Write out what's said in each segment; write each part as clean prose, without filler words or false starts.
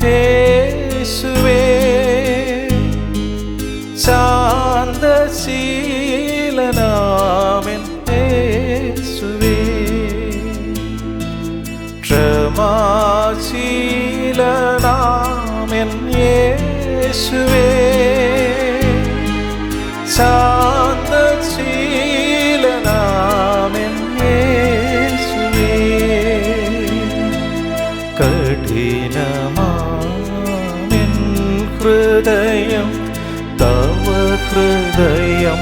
യേശുവേ, ശാന്തശീലനാമൻ യേശുവേ, ക്ഷമാശീലനാമൻ യേശുവേ, ശാന്തശീലനാമൻ യേശുവേ, കഠിനമാമെൻ ഹൃദയം തവ ഹൃദയം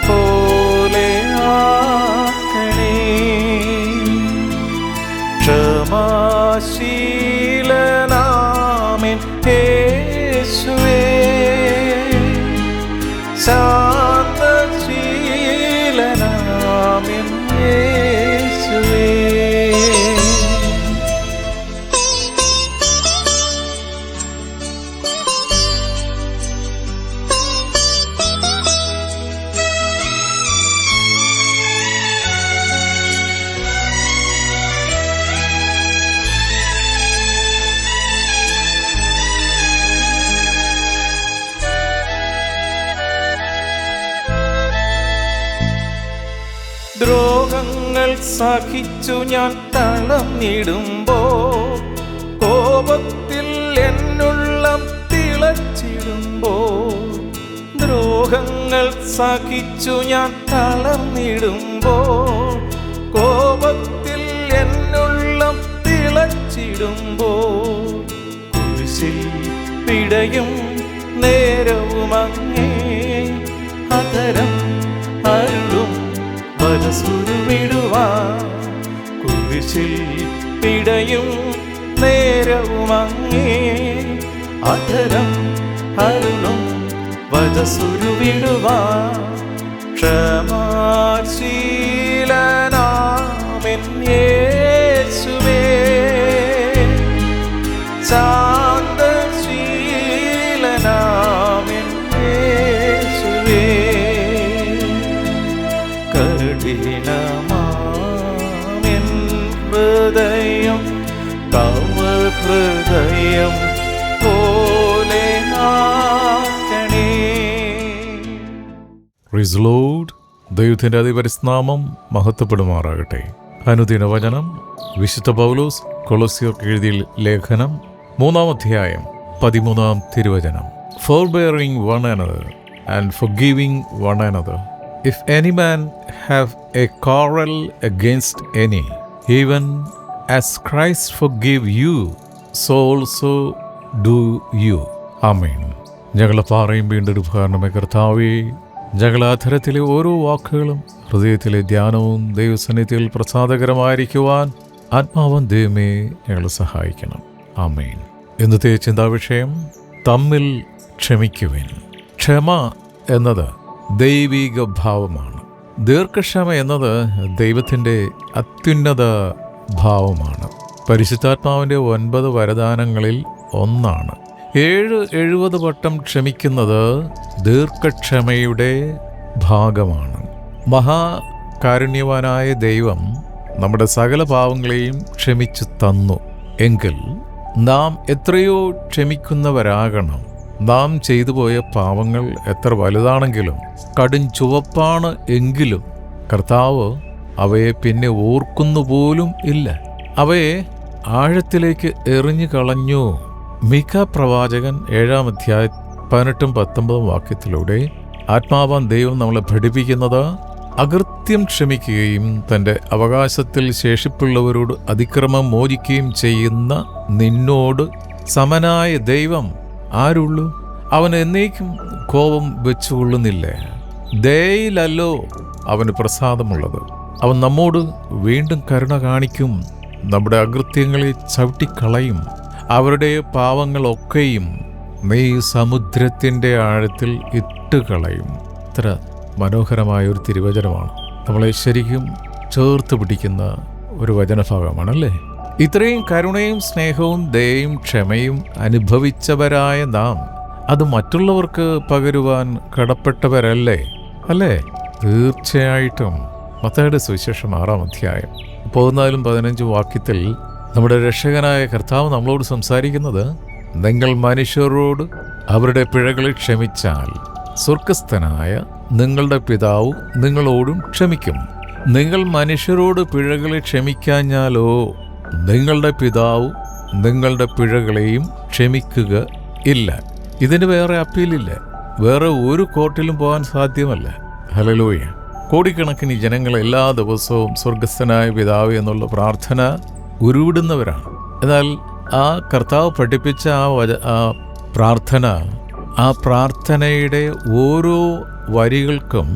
പോലെ ആക്കണേ, ക്ഷമാശീലനാമൻ യേശുവേ, ശാന്തശീലനാമൻ യേശുവേ. ദ്രോഹങ്ങൾ സഹിച്ചു ഞാൻ തളർന്നിടുമ്പോൾ, കോപത്തിൽ എന്നുള്ളം തിളച്ചിടുമ്പോൾ, ദ്രോഹങ്ങൾ സഹിച്ചു ഞാൻ തളർന്നിടുമ്പോൾ, കോപത്തിൽ എന്നുള്ളം തിളച്ചിടുമ്പോൾ, കുരിശിൽ പിടയും നേരവുമങ്ങേ അധരം അരുളും വരസുരുവിടുവാൻ, കുരിശിൽ പിടയും നേരവുമങ്ങേ അധരം അരുളും വരസുരുവിടുവാൻ, ക്ഷമാശീലനാമൻ യേശുവേ, ശാന്തശീലനാമൻ യേശുവേ, കഠിനമാമെൻ ഹൃദയം തവ ഹൃദയം പോലെ ആക്കണേ. Praise the Lord. ദൈവത്തിൻ്റെ അതിപരിസ്നാമം മഹത്വപ്പെടുമാറാകട്ടെ. അനുദിന വചനം വിശുദ്ധ പൗലോസ് കൊളോസ്യർക്ക് എഴുതിയ ലേഖനം 3-ാം അധ്യായം 13-ാം തിരുവചനം. Forbearing one another and forgiving one another. If any man have a quarrel against any, even as Christ forgave you, so also do you. ആമേൻ. ഞങ്ങളെ പാറയും വീണ്ടെടുപ്പുകാരനുമായ കർത്താവേ, ഞങ്ങളെ അധരത്തിലെ ഓരോ വാക്കുകളും ഹൃദയത്തിലെ ധ്യാനവും ദൈവസന്നിധിയിൽ പ്രസാദകരമായിരിക്കുവാൻ ആത്മാവൻ ദൈവമേ ഞങ്ങളെ സഹായിക്കണം. ആമേൻ. ഇന്നത്തെ ചിന്താവിഷയം തമ്മിൽ ക്ഷമിക്കുവിൻ. ക്ഷമ എന്നത് ദൈവിക ഭാവമാണ്. ദീർഘക്ഷമ എന്നത് ദൈവത്തിൻ്റെ അത്യുന്നത ഭാവമാണ്. പരിശുദ്ധാത്മാവിൻ്റെ 9 വരദാനങ്ങളിൽ ഒന്നാണ്. 70 വട്ടം ക്ഷമിക്കുന്നത് ദീർഘക്ഷമയുടെ ഭാഗമാണ്. മഹാകാരുണ്യവാനായ ദൈവം നമ്മുടെ സകല പാവങ്ങളെയും ക്ഷമിച്ചു തന്നു എങ്കിൽ നാം എത്രയോ ക്ഷമിക്കുന്നവരാകണം. നാം ചെയ്തു പോയ പാവങ്ങൾ എത്ര വലുതാണെങ്കിലും കടും ചുവപ്പാണ് എങ്കിലും കർത്താവ് അവയെ പിന്നെ ഓർക്കുന്നുപോലും ഇല്ല. അവയെ ആഴത്തിലേക്ക് എറിഞ്ഞു കളഞ്ഞു. മിഖ പ്രവാചകൻ 7-ാം അധ്യായം 18-19 വാക്യത്തിലൂടെ ആത്മാവാൻ ദൈവം നമ്മളെ പഠിപ്പിക്കുന്നത്, അകൃത്യം ക്ഷമിക്കുകയും തൻ്റെ അവകാശത്തിൽ ശേഷിപ്പുള്ളവരോട് അതിക്രമം മോചിക്കുകയും ചെയ്യുന്ന നിന്നോട് സമനായ ദൈവം ആരുള്ളൂ? അവൻ എന്നേക്കും കോപം വെച്ചുകൊള്ളുന്നില്ലേ? ദയയിലല്ലോ അവന് പ്രസാദമുള്ളത്. അവൻ നമ്മോട് വീണ്ടും കരുണ കാണിക്കും. നമ്മുടെ അകൃത്യങ്ങളെ ചവിട്ടിക്കളയും. അവരുടെ പാവങ്ങളൊക്കെയും നീ സമുദ്രത്തിൻ്റെ ആഴത്തിൽ ഇട്ടുകളയും. ഇത്ര മനോഹരമായൊരു തിരുവചനമാണ്. നമ്മളെ ശരിക്കും ചേർത്ത് പിടിക്കുന്ന ഒരു വചനഭാഗമാണല്ലേ. ഇത്രയും കരുണയും സ്നേഹവും ദയയും ക്ഷമയും അനുഭവിച്ചവരായ നാം അത് മറ്റുള്ളവർക്ക് പകരുവാൻ കടപ്പെട്ടവരല്ലേ? അല്ലേ? തീർച്ചയായിട്ടും. മത്തായിയുടെ സുവിശേഷം 6-ാം അധ്യായം 14-15 വാക്യത്തിൽ നമ്മുടെ രക്ഷകനായ കർത്താവ് നമ്മളോട് സംസാരിക്കുന്നത്, നിങ്ങൾ മനുഷ്യരോട് അവരുടെ പിഴകളെ ക്ഷമിച്ചാൽ സ്വർഗസ്ഥനായ നിങ്ങളുടെ പിതാവ് നിങ്ങളോടും ക്ഷമിക്കും. നിങ്ങൾ മനുഷ്യരോട് പിഴകളെ ക്ഷമിക്കാഞ്ഞാലോ നിങ്ങളുടെ പിതാവ് നിങ്ങളുടെ പിഴകളെയും ക്ഷമിക്കുക ഇല്ല. ഇതിന് വേറെ അപ്പീലില്ല. വേറെ ഒരു കോർട്ടിലും പോകാൻ സാധ്യമല്ല. ഹല്ലേലൂയ. കോടിക്കണക്കിന് ജനങ്ങൾ എല്ലാ ദിവസവും സ്വർഗസ്ഥനായ പിതാവ് എന്നുള്ള പ്രാർത്ഥന ഉരുവിടുന്നവരാണ്. എന്നാൽ ആ കർത്താവ് പഠിപ്പിച്ച ആ പ്രാർത്ഥനയുടെ ഓരോ വരികൾക്കും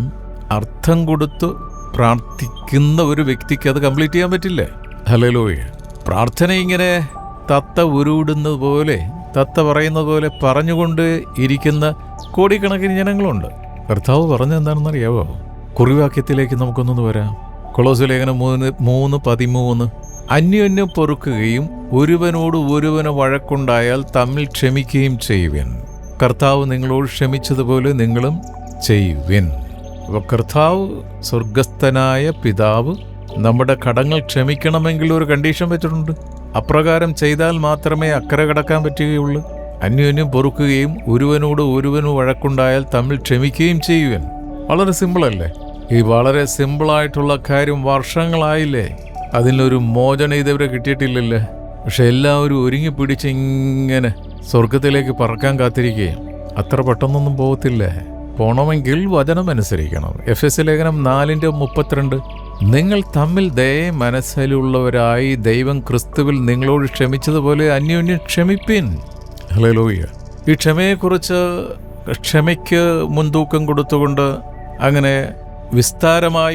അർത്ഥം കൊടുത്ത് പ്രാർത്ഥിക്കുന്ന ഒരു വ്യക്തിക്ക് അത് കംപ്ലീറ്റ് ചെയ്യാൻ പറ്റില്ല. ഹല്ലേലൂയ. പ്രാർത്ഥന ഇങ്ങനെ തത്ത ഉരുവിടുന്നത് പോലെ, തത്ത പറയുന്നത് പോലെ പറഞ്ഞുകൊണ്ട് ഇരിക്കുന്ന കോടിക്കണക്കിന് ജനങ്ങളുണ്ട്. കർത്താവ് പറഞ്ഞെന്താണെന്നറിയാവോ? കുറിവാക്യത്തിലേക്ക് നമുക്കൊന്നു വരാം. കൊളോസ്യ ലേഖനം 3:13. അന്യോന്യം പൊറുക്കുകയും ഒരുവനോട് ഒരുവന് വഴക്കുണ്ടായാൽ തമ്മിൽ ക്ഷമിക്കുകയും ചെയ്യുവിൻ. കർത്താവ് നിങ്ങളോട് ക്ഷമിച്ചതുപോലെ നിങ്ങളും ചെയ്യുവിൻ. അപ്പോൾ കർത്താവ് സ്വർഗസ്ഥനായ പിതാവ് നമ്മുടെ കടങ്ങൾ ക്ഷമിക്കണമെങ്കിൽ ഒരു കണ്ടീഷൻ വെച്ചിട്ടുണ്ട്. അപ്രകാരം ചെയ്താൽ മാത്രമേ അക്കരെ കടക്കാൻ പറ്റുകയുള്ളൂ. അന്യോന്യം പൊറുക്കുകയും ഒരുവനോട് ഒരുവന് വഴക്കുണ്ടായാൽ തമ്മിൽ ക്ഷമിക്കുകയും ചെയ്യുവാൻ. വളരെ സിമ്പിളല്ലേ? ഈ വളരെ സിമ്പിളായിട്ടുള്ള കാര്യം വർഷങ്ങളായില്ലേ, അതിനൊരു മോചനം ഇതുവരെ കിട്ടിയിട്ടില്ലല്ലേ. പക്ഷെ എല്ലാവരും ഒരുങ്ങി പിടിച്ച് ഇങ്ങനെ സ്വർഗത്തിലേക്ക് പറക്കാൻ കാത്തിരിക്കുകയും അത്ര പെട്ടെന്നൊന്നും പോകത്തില്ലേ. പോണമെങ്കിൽ വചനമനുസരിക്കണം. എഫെസ്യ ലേഖനം 4:32. നിങ്ങൾ തമ്മിൽ ദയ മനസ്സിലുള്ളവരായി ദൈവം ക്രിസ്തുവിൽ നിങ്ങളോട് ക്ഷമിച്ചതുപോലെ അന്യോന്യം ക്ഷമിപ്പിൻ. ഹല്ലേലൂയ. ഈ ക്ഷമയെക്കുറിച്ച്, ക്ഷമയ്ക്ക് മുൻതൂക്കം കൊടുത്തുകൊണ്ട് അങ്ങനെ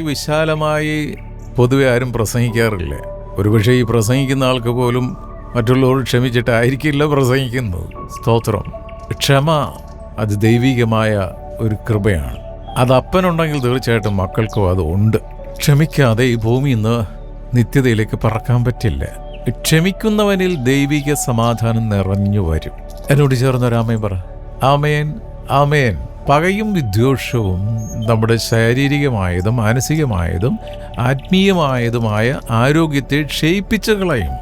വിശാലമായി പൊതുവെ ആരും പ്രസംഗിക്കാറില്ല. ഒരുപക്ഷെ ഈ പ്രസംഗിക്കുന്ന ആൾക്ക് പോലും മറ്റുള്ളവരോട് ക്ഷമിച്ചിട്ടായിരിക്കില്ല പ്രസംഗിക്കുന്നത്. സ്തോത്രം. ക്ഷമ അത് ദൈവികമായ ഒരു കൃപയാണ്. അത് അപ്പനുണ്ടെങ്കിൽ തീർച്ചയായിട്ടും മക്കൾക്കും അത് ഉണ്ട്. ക്ഷമിക്കാതെ ഈ ഭൂമിയിൽ നിന്ന് നിത്യതയിലേക്ക് പറക്കാൻ പറ്റില്ല. ക്ഷമിക്കുന്നവനിൽ ദൈവിക സമാധാനം നിറഞ്ഞു വരും. എന്നോട് ചേർന്നൊരാമേൻ പറ. ആമേൻ, ആമേൻ. പകയും വിദ്വേഷവും നമ്മുടെ ശാരീരികമായതും മാനസികമായതും ആത്മീയമായതുമായ ആരോഗ്യത്തെ ക്ഷയിപ്പിച്ചു കളയും.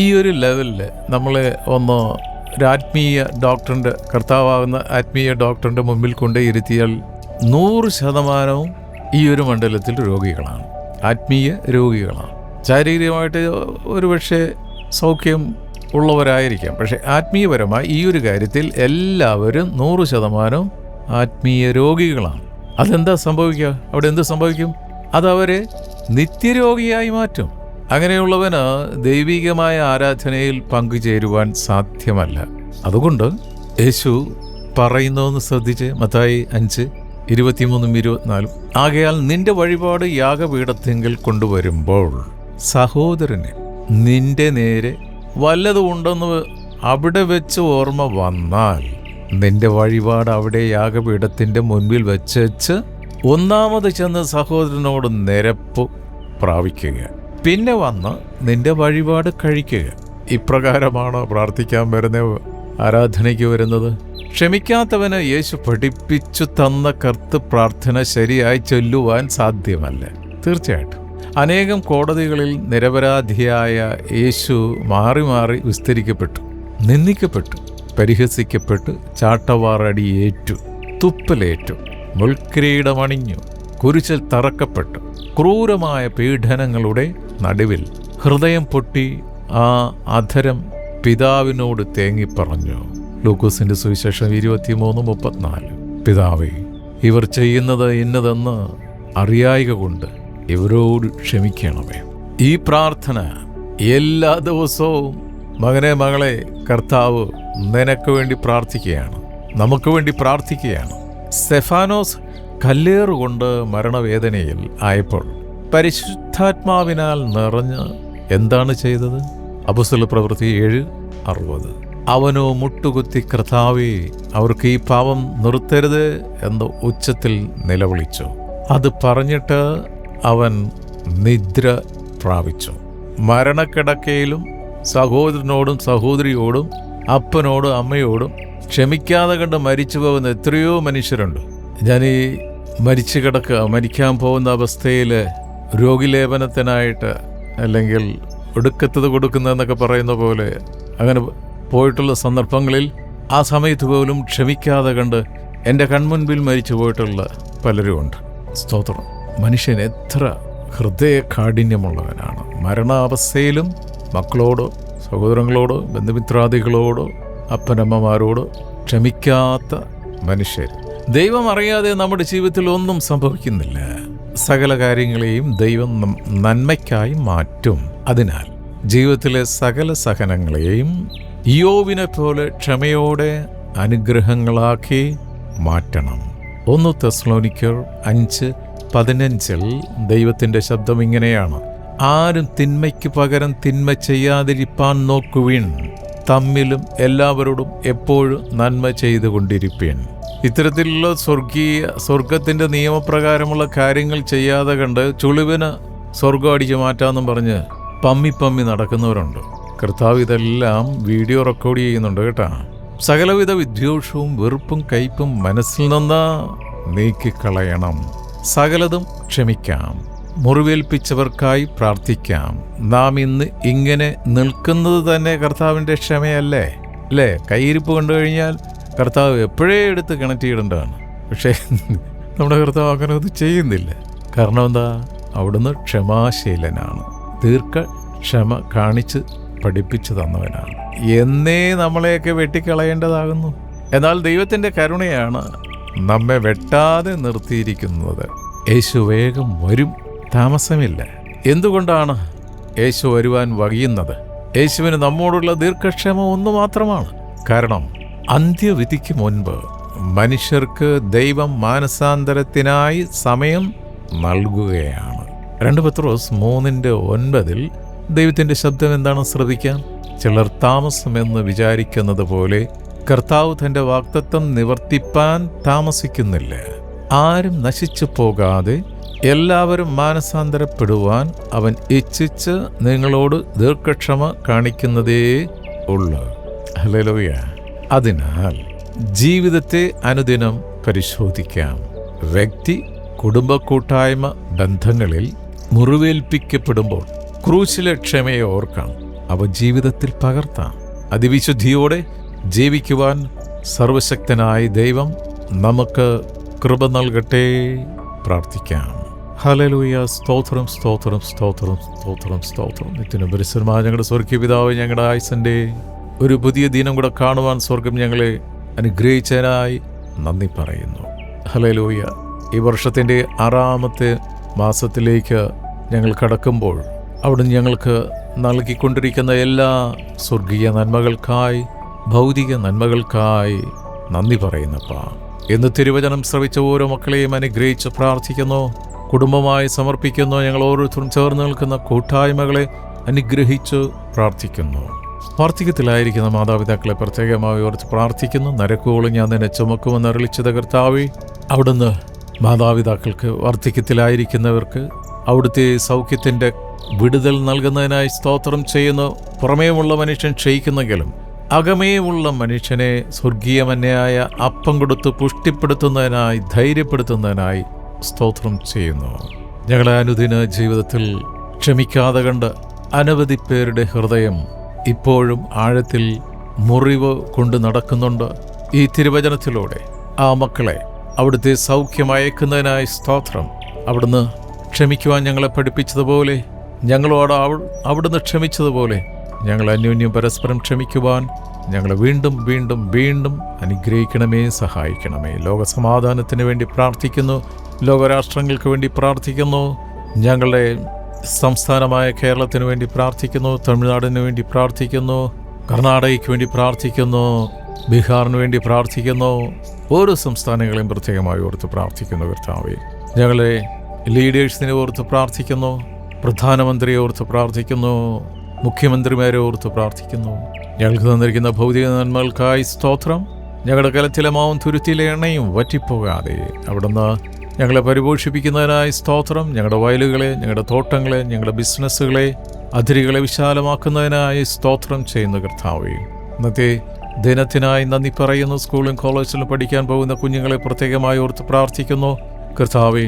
ഈ ഒരു ലെവലിൽ നമ്മളെ ഒന്ന് ഒരാത്മീയ ഡോക്ടറിൻ്റെ, കർത്താവാകുന്ന ആത്മീയ ഡോക്ടറിൻ്റെ മുമ്പിൽ കൊണ്ട് ഇരുത്തിയാൽ 100% ഈ ഒരു മണ്ഡലത്തിൽ രോഗികളാണ്, ആത്മീയ രോഗികളാണ്. ശാരീരികമായിട്ട് ഒരുപക്ഷെ സൗഖ്യം ഉള്ളവരായിരിക്കാം, പക്ഷെ ആത്മീയപരമായി ഈ ഒരു കാര്യത്തിൽ എല്ലാവരും 100% ആത്മീയ രോഗികളാണ്. അതെന്താ സംഭവിക്കുക? അവിടെ എന്ത് സംഭവിക്കും? അതവരെ നിത്യരോഗിയായി മാറ്റും. അങ്ങനെയുള്ളവന് ദൈവികമായ ആരാധനയിൽ പങ്കുചേരുവാൻ സാധ്യമല്ല. അതുകൊണ്ട് യേശു പറയുന്നതെന്ന് ശ്രദ്ധിച്ച്, മത്തായി 5:23-24. ആകയാൽ നിന്റെ വഴിപാട് യാഗപീഠത്തിങ്കൽ കൊണ്ടുവരുമ്പോൾ സഹോദരന് നിന്റെ നേരെ വല്ലതുമുണ്ടെന്ന് അവിടെ വെച്ച് ഓർമ്മ വന്നാൽ നിന്റെ വഴിപാട് അവിടെ യാഗപീഠത്തിൻ്റെ മുൻപിൽ വെച്ച് ഒന്നാമത് ചെന്ന് സഹോദരനോട് നിരപ്പ് പ്രാപിക്കുക, പിന്നെ വന്ന് നിന്റെ വഴിപാട് കഴിക്കുക. ഇപ്രകാരമാണ് പ്രാർത്ഥിക്കാൻ വരുന്ന, ആരാധനയ്ക്ക് വരുന്നത്. ക്ഷമിക്കാത്തവന് യേശു പഠിപ്പിച്ചു തന്ന കർത്ത് പ്രാർത്ഥന ശരിയായി ചൊല്ലുവാൻ സാധ്യമല്ല. തീർച്ചയായിട്ടും അനേകം കോടതികളിൽ നിരപരാധിയായ യേശു മാറി മാറി വിസ്തരിക്കപ്പെട്ടു, നിന്ദിക്കപ്പെട്ടു, പരിഹസിക്കപ്പെട്ടു, ചാട്ടവാറടിയേറ്റു, തുപ്പലേറ്റു, മുൾക്കിരീടമണിഞ്ഞു, കുരിശിൽ തറക്കപ്പെട്ടു. ക്രൂരമായ പീഡനങ്ങളുടെ നടുവിൽ ഹൃദയം പൊട്ടി ആ അധരം പിതാവിനോട് തേങ്ങിപ്പറഞ്ഞു. ലൂക്കോസിന്റെ സുവിശേഷം 23:34. പിതാവേ, ഇവർ ചെയ്യുന്നത് ഇന്നതെന്ന് അറിയായിക കൊണ്ട് ഇവരോട് ക്ഷമിക്കണമേ. ഈ പ്രാർത്ഥന എല്ലാ ദിവസവും മകനെ, മകളെ, കർത്താവ് നിനക്ക് വേണ്ടി പ്രാർത്ഥിക്കുകയാണ്, നമുക്ക് വേണ്ടി പ്രാർത്ഥിക്കുകയാണ്. സ്തെഫാനോസ് കല്ലേറുകൊണ്ട് മരണവേദനയിൽ ആയപ്പോൾ പരിശുദ്ധാത്മാവിനാൽ നിറഞ്ഞ് എന്താണ് ചെയ്തത്? അപ്പോസ്തലപ്രവൃത്തി 7:60. അവനോ മുട്ടുകുത്തി, കർത്താവേ, അവർക്ക് ഈ പാപം നിർത്തരുത് എന്ന് ഉച്ചത്തിൽ നിലവിളിച്ചു. അത് പറഞ്ഞിട്ട് അവൻ നിദ്ര പ്രാപിച്ചു. മരണക്കിടക്കയിലും സഹോദരനോടും സഹോദരിയോടും അപ്പനോടും അമ്മയോടും ക്ഷമിക്കാതെ കണ്ട് മരിച്ചു പോകുന്ന എത്രയോ മനുഷ്യരുണ്ട്. ഞാൻ ഈ മരിക്കാൻ പോകുന്ന അവസ്ഥയിൽ രോഗിലേപനത്തിനായിട്ട് അല്ലെങ്കിൽ ഒടുക്കത്തത് കൊടുക്കുന്നതെന്നൊക്കെ പറയുന്ന പോലെ അങ്ങനെ പോയിട്ടുള്ള സന്ദർഭങ്ങളിൽ ആ സമയത്ത് പോലും ക്ഷമിക്കാതെ കണ്ട് എൻ്റെ കൺമുൻപിൽ മരിച്ചു പോയിട്ടുള്ള പലരുമുണ്ട്. സ്തോത്രം. മനുഷ്യൻ എത്ര ഹൃദയ കാഠിന്യമുള്ളവനാണ്. മരണാവസ്ഥയിലും മക്കളോടോ സഹോദരങ്ങളോടോ ബന്ധുമിത്രാദികളോടോ അപ്പനമ്മമാരോടോ ക്ഷമിക്കാത്ത മനുഷ്യർ. ദൈവം അറിയാതെ നമ്മുടെ ജീവിതത്തിൽ ഒന്നും സംഭവിക്കുന്നില്ല. സകല കാര്യങ്ങളെയും ദൈവം നന്മയ്ക്കായി മാറ്റും. അതിനാൽ ജീവിതത്തിലെ സകല സഹനങ്ങളെയും യോബിനെ പോലെ ക്ഷമയോടെ അനുഗ്രഹങ്ങളാക്കി മാറ്റണം. 1 തെസ്സലോനിക്കർ 5:15 ദൈവത്തിൻ്റെ ശബ്ദം ഇങ്ങനെയാണ്: ആരും തിന്മയ്ക്ക് പകരം തിന്മ ചെയ്യാതിരിപ്പാൻ നോക്കുവിൻ, തമ്മിലും എല്ലാവരോടും എപ്പോഴും നന്മ ചെയ്തുകൊണ്ടിരിപ്പീൻ. ഇത്തരത്തിലുള്ള സ്വർഗത്തിൻ്റെ നിയമപ്രകാരമുള്ള കാര്യങ്ങൾ ചെയ്യാതെ കണ്ട് ചുളിവിന് സ്വർഗം അടിച്ചു മാറ്റാമെന്നും പറഞ്ഞ് പമ്മി നടക്കുന്നവരുണ്ട്. കർത്താവ് ഇതെല്ലാം വീഡിയോ റെക്കോർഡ് ചെയ്യുന്നുണ്ട് കേട്ടാ. സകലവിധ വിദ്വേഷവും വെറുപ്പും കയ്പും മനസ്സിൽ നിന്ന് നീക്കിക്കളയണം. സകലതും ക്ഷമിക്കാം. മുറിവേൽപ്പിച്ചവർക്കായി പ്രാർത്ഥിക്കാം. നാം ഇന്ന് ഇങ്ങനെ നിൽക്കുന്നത് തന്നെ കർത്താവിൻ്റെ ക്ഷമയല്ലേ? അല്ലേ? കയ്യിരിപ്പ് കണ്ടു കഴിഞ്ഞാൽ കർത്താവ് എപ്പോഴേ എടുത്ത് കണക്ട് ചെയ്യേണ്ടതാണ്. പക്ഷേ നമ്മുടെ കർത്താവ് അങ്ങനെ ഒന്നും ചെയ്യുന്നില്ല. കാരണം എന്താ? അവിടുന്ന് ക്ഷമാശീലനാണ്. ക്ഷമ കാണിച്ച് പഠിപ്പിച്ചു തന്നവനാണ്. എന്നേ നമ്മളെയൊക്കെ വെട്ടിക്കളയേണ്ടതാകുന്നു. എന്നാൽ ദൈവത്തിൻ്റെ കരുണയാണ് നമ്മെ വെട്ടാതെ നിർത്തിയിരിക്കുന്നത്. യേശു വേഗം വരും, താമസമില്ല. എന്തുകൊണ്ടാണ് യേശു വരുവാൻ വൈകുന്നത്? യേശുവിന് നമ്മോടുള്ള ദീർഘക്ഷമ ഒന്ന് മാത്രമാണ്. കാരണം അന്ത്യവിധിക്ക് മുൻപ് മനുഷ്യർക്ക് ദൈവം മാനസാന്തരത്തിനായി സമയം നൽകുകയാണ്. 2 പത്രോസ് 3:9 ദൈവത്തിൻ്റെ ശബ്ദം എന്താണ് ശ്രദ്ധിക്കാം. ചിലർ താമസമെന്ന് വിചാരിക്കുന്നത് പോലെ കർത്താവ് തൻ്റെ വാഗ്ദത്തം നിവർത്തിപ്പാൻ താമസിക്കുന്നില്ല. ആരും നശിച്ചു പോകാതെ എല്ലാവരും മാനസാന്തരപ്പെടുവാൻ അവൻ ഇച്ഛിച്ച് നിങ്ങളോട് ദീർഘക്ഷമ കാണിക്കുന്നതേ ഉള്ളൂ. ഹല്ലേലൂയ. അതിനാൽ ജീവിതത്തെ അനുദിനം പരിശോധിക്കാം. വ്യക്തി കുടുംബ കൂട്ടായ്മ ബന്ധങ്ങളിൽ മുറിവേൽപ്പിക്കപ്പെടുമ്പോൾ ക്രൂശിലെ ക്ഷമയെ ഓർക്കാം. അവ ജീവിതത്തിൽ പകർത്താം. അതിവിശുദ്ധിയോടെ ജീവിക്കുവാൻ സർവശക്തനായ ദൈവം നമുക്ക് കൃപ നൽകട്ടെ. പ്രാർത്ഥിക്കാം. ഹല്ലേലൂയ. സ്തോത്രം സ്തോത്രം സ്തോത്രം സ്തോത്രം സ്തോത്രം. നിത്യനും പരിശുദ്ധമായ ഞങ്ങളുടെ സ്വർഗീയ പിതാവേ, ഞങ്ങളുടെ ആയുസ്സിൻ്റെ ഒരു പുതിയ ദിനം കൂടെ കാണുവാൻ സ്വർഗം ഞങ്ങളെ അനുഗ്രഹിച്ചതിനായി നന്ദി പറയുന്നു. ഹല്ലേലൂയ. ഈ വർഷത്തിൻ്റെ 6ാമത്തെ മാസത്തിലേക്ക് ഞങ്ങൾ കടക്കുമ്പോൾ അവിടുന്ന് ഞങ്ങൾക്ക് നൽകിക്കൊണ്ടിരിക്കുന്ന എല്ലാ സ്വർഗീയ നന്മകൾക്കായി ഭൗതിക നന്മകൾക്കായി നന്ദി പറയുന്നപ്പാ. എന്ന് തിരുവചനം ശ്രവിച്ച ഓരോ മക്കളെയും അനുഗ്രഹിച്ച് പ്രാർത്ഥിക്കുന്നു. കുടുംബമായി സമർപ്പിക്കുന്നു. ഞങ്ങൾ ഓരോരുത്തരും ചേർന്ന് നിൽക്കുന്ന കൂട്ടായ്മകളെ അനുഗ്രഹിച്ച് പ്രാർത്ഥിക്കുന്നു. വാർദ്ധക്യത്തിലായിരിക്കുന്ന മാതാപിതാക്കളെ പ്രത്യേകമായി ഓർത്ത് പ്രാർത്ഥിക്കുന്നു. നരക്കോളം ഞാൻ നിന്നെ ചുമക്കുമെന്ന് അരുളിച്ചത് കർത്താവേ, അവിടുന്ന് മാതാപിതാക്കൾക്ക് വാർദ്ധക്യത്തിലായിരിക്കുന്നവർക്ക് അവിടുത്തെ സൗഖ്യത്തിൻ്റെ വിടുതൽ നൽകുന്നതിനായി സ്തോത്രം ചെയ്യുന്നു. പുറമേയുള്ള മനുഷ്യൻ ക്ഷയിക്കുന്നെങ്കിലും അകമേയുള്ള മനുഷ്യനെ സ്വർഗീയമന്യായ അപ്പം കൊടുത്ത് പുഷ്ടിപ്പെടുത്തുന്നതിനായി ധൈര്യപ്പെടുത്തുന്നതിനായി സ്തോത്രം ചെയ്യുന്നു. ഞങ്ങളെ അനുദിന ജീവിതത്തിൽ ക്ഷമിക്കാതെ കണ്ട് അനവധി പേരുടെ ഹൃദയം ഇപ്പോഴും ആഴത്തിൽ മുറിവ് കൊണ്ട് നടക്കുന്നുണ്ട്. ഈ തിരുവചനത്തിലൂടെ ആ മക്കളെ അവിടുത്തെ സൗഖ്യമയക്കുന്നതിനായി സ്തോത്രം. അവിടുന്ന് ക്ഷമിക്കുവാൻ ഞങ്ങളെ പഠിപ്പിച്ചതുപോലെ, ഞങ്ങളോട് അവിടുന്ന് ക്ഷമിച്ചതുപോലെ ഞങ്ങൾ അന്യോന്യം പരസ്പരം ക്ഷമിക്കുവാൻ ഞങ്ങളെ വീണ്ടും വീണ്ടും വീണ്ടും അനുഗ്രഹിക്കണമേ, സഹായിക്കണമേ. ലോകസമാധാനത്തിന് വേണ്ടി പ്രാർത്ഥിക്കുന്നു. ലോകരാഷ്ട്രങ്ങൾക്ക് വേണ്ടി പ്രാർത്ഥിക്കുന്നു. ഞങ്ങളുടെ സംസ്ഥാനമായ കേരളത്തിന് വേണ്ടി പ്രാർത്ഥിക്കുന്നു. തമിഴ്നാടിന് വേണ്ടി പ്രാർത്ഥിക്കുന്നു. കർണാടകയ്ക്ക് വേണ്ടി പ്രാർത്ഥിക്കുന്നു. ബീഹാറിന് വേണ്ടി പ്രാർത്ഥിക്കുന്നു. ഓരോ സംസ്ഥാനങ്ങളെയും പ്രത്യേകമായി ഓർത്ത് പ്രാർത്ഥിക്കുന്നു. കർത്താവേ, ഞങ്ങളെ ലീഡേഴ്സിനെ ഓർത്ത് പ്രാർത്ഥിക്കുന്നു. പ്രധാനമന്ത്രിയെ ഓർത്ത് പ്രാർത്ഥിക്കുന്നു. മുഖ്യമന്ത്രിമാരെ ഓർത്ത് പ്രാർത്ഥിക്കുന്നു. ഞങ്ങൾക്ക് തന്നിരിക്കുന്ന ഭൗതിക നന്മകൾക്കായി സ്തോത്രം. ഞങ്ങളുടെ കലത്തിലെ മാവും തുരുത്തിയിലെ എണ്ണയും വറ്റിപ്പോകാതെ അവിടുന്ന് ഞങ്ങളെ പരിപോഷിപ്പിക്കുന്നതിനായി സ്തോത്രം. ഞങ്ങളുടെ വയലുകളെ, ഞങ്ങളുടെ തോട്ടങ്ങളെ, ഞങ്ങളുടെ ബിസിനസ്സുകളെ, അതിരുകളെ വിശാലമാക്കുന്നതിനായി സ്തോത്രം ചെയ്യുന്ന കർത്താവേ, ഇന്നത്തെ ദിനത്തിനായി നന്ദി പറയുന്നു. സ്കൂളിലും കോളേജിലും പഠിക്കാൻ പോകുന്ന കുഞ്ഞുങ്ങളെ പ്രത്യേകമായി ഓർത്ത് പ്രാർത്ഥിക്കുന്നു. കർത്താവേ,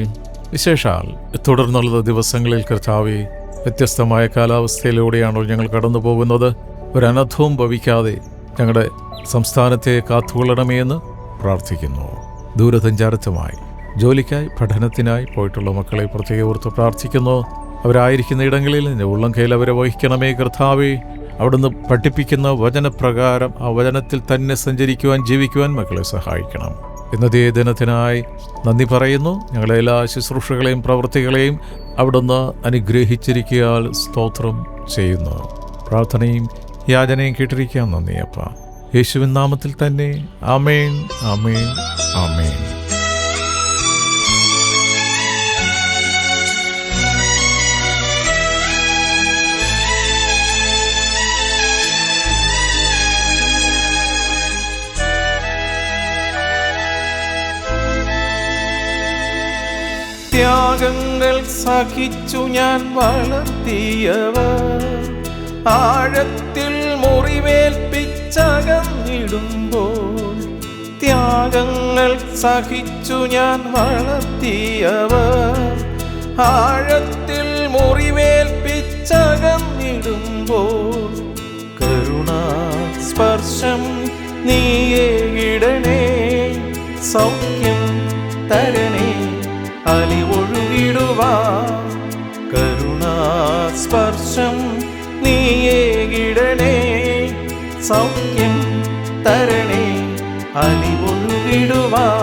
വിശേഷാൽ തുടർന്നുള്ള ദിവസങ്ങളിൽ കർത്താവേ, വ്യത്യസ്തമായ കാലാവസ്ഥയിലൂടെയാണോ ഞങ്ങൾ കടന്നു പോകുന്നത്. ഒരനർത്ഥവും ഭവിക്കാതെ ഞങ്ങളുടെ സംസ്ഥാനത്തെ കാത്തുകൊള്ളണമേ എന്ന് പ്രാർത്ഥിക്കുന്നു. ദൂരസഞ്ചാരത്തുമായി ജോലിക്കായി പഠനത്തിനായി പോയിട്ടുള്ള മക്കളെ പ്രത്യേക ഓർത്ത് പ്രാർത്ഥിക്കുന്നു. അവരായിരിക്കുന്ന ഇടങ്ങളിൽ നിന്റെ ഉള്ളം കയ്യിൽ അവരെ വഹിക്കണമേ കർത്താവേ. അവിടുന്ന് പഠിപ്പിക്കുന്ന വചനപ്രകാരം ആ വചനത്തിൽ തന്നെ സഞ്ചരിക്കുവാൻ ജീവിക്കുവാൻ മക്കളെ സഹായിക്കണം. ഇന്നത്തെ ദിനത്തിനായി നന്ദി പറയുന്നു. ഞങ്ങളെ എല്ലാ ശുശ്രൂഷകളെയും പ്രവൃത്തികളെയും അവിടുന്ന് അനുഗ്രഹിച്ചിരിക്കാൻ സ്തോത്രം ചെയ്യുന്നു. പ്രാർത്ഥനയും യാചനയും കേട്ടിരിക്കാൻ നന്ദി അപ്പ. യേശുവിൻ നാമത്തിൽ തന്നെ ആമേൻ, ആമേൻ, ആമേൻ. ത്യാഗങ്ങൾ സഹിച്ചു ഞാൻ വളർത്തിയവർ ആഴത്തിൽ മുറിവേൽപ്പിച്ചകന്നിടുമ്പോൾ, ത്യാഗങ്ങൾ സഹിച്ചു ഞാൻ വളർത്തിയവർ ആഴത്തിൽ മുറിവേൽപ്പിച്ചകന്നിടുമ്പോൾ, കരുണാസ്പർശം നീയേ ഇടണേ, സൗഖ്യം തരണേ, അലിവൊഴുകിടുവാൻ. കരുണാസ്പർശം നീയേകിടണേ, സൗഖ്യം തരണേ, അലിവൊഴുകിടുവാൻ.